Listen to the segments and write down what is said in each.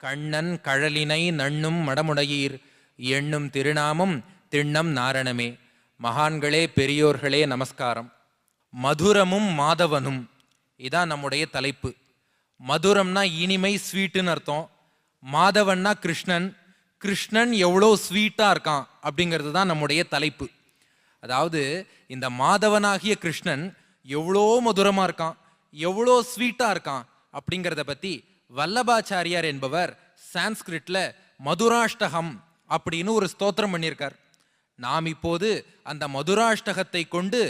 கண்ணன் கழலினை நண்ணும் மடமுடையீர் எண்ணும் திருநாமம் திண்ணம் நாரணமே. மகான்களே, பெரியோர்களே, நமஸ்காரம். மதுரமும் மாதவனும் இதான் நம்முடைய தலைப்பு. மதுரம்னா இனிமை, ஸ்வீட்டுன்னு அர்த்தம். மாதவன்னா கிருஷ்ணன். கிருஷ்ணன் எவ்வளோ ஸ்வீட்டாக இருக்கான் அப்படிங்கிறது தான் நம்முடைய தலைப்பு. அதாவது இந்த மாதவனாகிய கிருஷ்ணன் எவ்வளோ மதுரமாக இருக்கான், எவ்வளோ ஸ்வீட்டாக இருக்கான் அப்படிங்கிறத பற்றி வல்லபாச்சாரியார் என்பவர் சான்ஸ்கிரிட்ல மதுராஷ்டகம் அப்படின்னு ஒரு ஸ்தோத்திரம் பண்ணியிருக்கார். நாம் இப்போது அந்த மதுராஷ்டகத்தை கொண்டு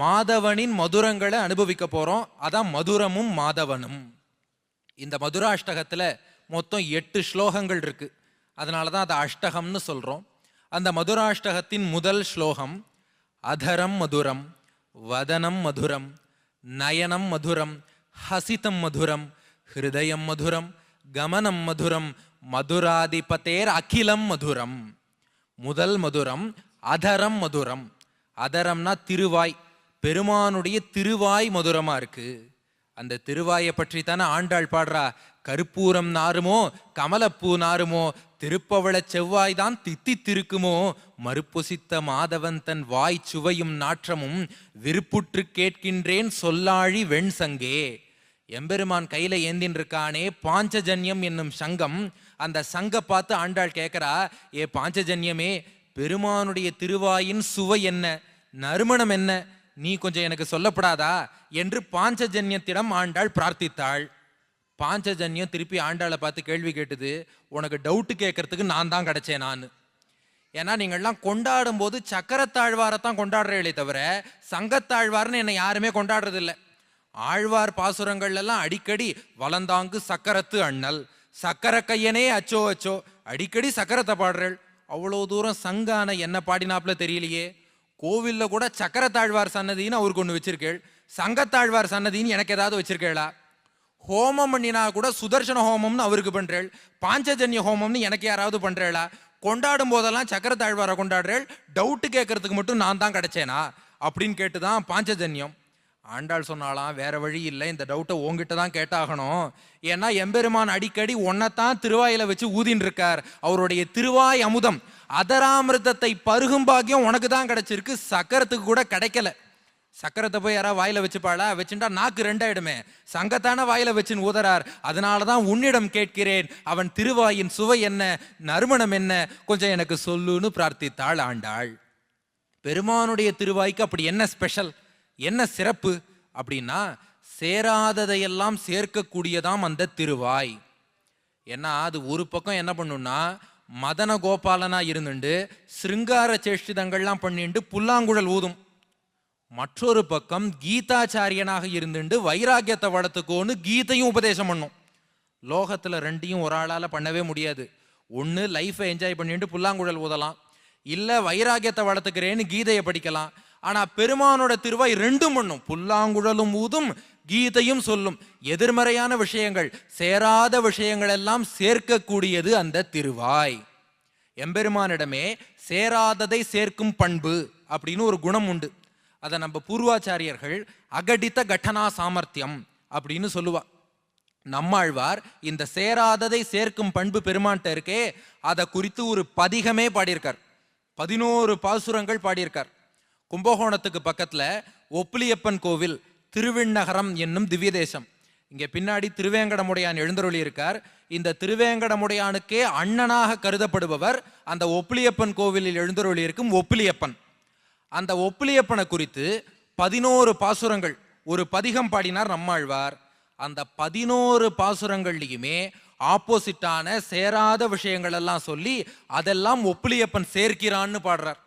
மாதவனின் மதுரங்களை அனுபவிக்க போறோம். அதான் மதுரமும் மாதவனும். இந்த மதுராஷ்டகத்துல மொத்தம் 8 ஸ்லோகங்கள் இருக்கு. அதனால தான் அதை அஷ்டகம்னு சொல்றோம். அந்த மதுராஷ்டகத்தின் முதல் ஸ்லோகம், அதரம் மதுரம், வதனம் மதுரம், நயனம் மதுரம், ஹசிதம் மதுரம், ஹிருதயம் மதுரம், கமனம் மதுரம், மதுராதிபதேர் அகிலம் மதுரம். முதல் மதுரம் அதரம் மதுரம். அதரம்னா திருவாய். பெருமானுடைய திருவாய் மதுரமா இருக்கு. அந்த திருவாயை பற்றி தானே ஆண்டாள் பாடுறா. கருப்பூரம் நாருமோ கமலப்பூ நாருமோ, திருப்பவள செவ்வாய் தான் தித்தித்திருக்குமோ, மறுப்புசித்த மாதவன் தன் வாய் சுவையும் நாற்றமும் விருப்புற்று கேட்கின்றேன் சொல்லாழி வெண்சங்கே. எம்பெருமான் கையில ஏந்தின் இருக்கானே பாஞ்சஜன்யம் என்னும் சங்கம். அந்த சங்க பார்த்து ஆண்டாள் கேட்கிறா, ஏ பாஞ்சஜன்யமே, பெருமானுடைய திருவாயின் சுவை என்ன, நறுமணம் என்ன, நீ கொஞ்சம் எனக்கு சொல்லப்படாதா என்று பாஞ்சஜன்யத்திடம் ஆண்டாள் பிரார்த்தித்தாள். பாஞ்சஜன்யம் திருப்பி ஆண்டாளை பார்த்து கேள்வி கேட்டது, உனக்கு டவுட்டு கேட்கறதுக்கு நான் தான் கிடைச்சேன். நான் ஏன்னா நீங்கள்லாம் கொண்டாடும் போது சக்கரத்தாழ்வாரத்தான் கொண்டாடுறீங்களே தவிர சங்கத்தாழ்வார்னு என்னை யாருமே கொண்டாடுறது இல்லை. ஆழ்வார் பாசுரங்கள் எல்லாம் அடிக்கடி வளந்தாங்கு சக்கரத்து அண்ணல், சக்கர கையனே அச்சோ அச்சோ, அடிக்கடி சக்கரத்தை பாடுறேள். அவ்வளோ தூரம் சங்கான என்ன பாடினாப்புல தெரியலையே. கோவில்ல கூட சக்கரத்தாழ்வார் சன்னதின்னு அவருக்கு ஒன்று வச்சிருக்கேள், சங்கத்தாழ்வார் சன்னதின்னு எனக்கு ஏதாவது வச்சிருக்கேளா? ஹோமம் பண்ணினா கூட சுதர்சன ஹோமம்னு அவருக்கு பண்றேள், பாஞ்சஜன்ய ஹோமம்னு எனக்கு யாராவது பண்றேளா? கொண்டாடும் போதெல்லாம் சக்கரத்தாழ்வாரை கொண்டாடுறேள், டவுட்டு கேட்கறதுக்கு மட்டும் நான் தான் கிடைச்சேனா அப்படின்னு கேட்டுதான் பாஞ்சஜன்யம். ஆண்டாள் சொன்னாலாம், வேற வழி இல்லை, இந்த டவுட்டை உங்ககிட்ட தான் கேட்டாகணும். ஏன்னா எம்பெருமான் அடிக்கடி ஒன்னத்தான் திருவாயில வச்சு ஊதின்னு இருக்கார். அவருடைய திருவாய் அமுதம் அதராமிர்தத்தை பருகும் பாக்கியம் உனக்கு தான் கிடைச்சிருக்கு, சக்கரத்துக்கு கூட கிடைக்கல. சக்கரத்தை போய் யாராவது வாயில வச்சுப்பாளா? வச்சுட்டா நாக்கு ரெண்டாயிடுமே. சங்கத்தான வாயில வச்சுன்னு ஊதறார். அதனாலதான் உன்னிடம் கேட்கிறேன், அவன் திருவாயின் சுவை என்ன, நறுமணம் என்ன, கொஞ்சம் எனக்கு சொல்லுன்னு பிரார்த்தித்தாள் ஆண்டாள். பெருமானுடைய திருவாய்க்கு அப்படி என்ன ஸ்பெஷல், என்ன சிறப்பு அப்படின்னா, சேராததையெல்லாம் சேர்க்கக்கூடியதாம் அந்த திருவாய். ஏன்னா அது ஒரு பக்கம் என்ன பண்ணுன்னா மதன கோபாலனா இருந்துண்டு சிருங்கார சேஷ்டிதங்கள்லாம் பண்ணிட்டு புல்லாங்குழல் ஊதும். மற்றொரு பக்கம் கீதாச்சாரியனாக இருந்துட்டு வைராக்கியத்தை வளர்த்துக்கோன்னு கீதையும் உபதேசம் பண்ணும். லோகத்துல ரெண்டையும் ஒரு ஆளால பண்ணவே முடியாது. ஒன்று லைஃபை என்ஜாய் பண்ணிட்டு புல்லாங்குழல் ஊதலாம், இல்லை வைராக்கியத்தை வளர்த்துக்கிறேன்னு கீதையை படிக்கலாம். ஆனா பெருமானோட திருவாய் ரெண்டும் பண்ணும், புல்லாங்குழலும் ஊதும் கீதையும் சொல்லும். எதிர்மறையான விஷயங்கள், சேராத விஷயங்கள் எல்லாம் சேர்க்கக்கூடியது அந்த திருவாய். எம்பெருமானிடமே சேராததை சேர்க்கும் பண்பு அப்படின்னு ஒரு குணம் உண்டு. அதை நம்ம பூர்வாச்சாரியர்கள் அகடித கட்டனா சாமர்த்தியம் அப்படின்னு சொல்லுவா. நம்மாழ்வார் இந்த சேராததை சேர்க்கும் பண்பு பெருமான்ட்ட இருக்கே, அதை குறித்து ஒரு பதிகமே பாடியிருக்கார். 11 பாசுரங்கள் பாடியிருக்கார். கும்பகோணத்துக்கு பக்கத்துல ஒப்புலியப்பன் கோவில், திருவிண்ணகரம் என்னும் திவ்ய தேசம். இங்க பின்னாடி திருவேங்கடமுடையான் எழுந்தருளி இருக்கார். இந்த திருவேங்கடமுடையானுக்கே அண்ணனாக கருதப்படுபவர் அந்த ஒப்புலியப்பன் கோவிலில் எழுந்தருளி இருக்கும் ஒப்புலியப்பன். அந்த ஒப்புலியப்பனை குறித்து 11 பாசுரங்கள் ஒரு பதிகம் பாடினார் நம்மாழ்வார். அந்த 11 பாசுரங்கள்லையுமே ஆப்போசிட்டான சேராத விஷயங்கள் எல்லாம் சொல்லி அதெல்லாம் ஒப்புலியப்பன் சேர்க்கிறான்னு பாடுறார்.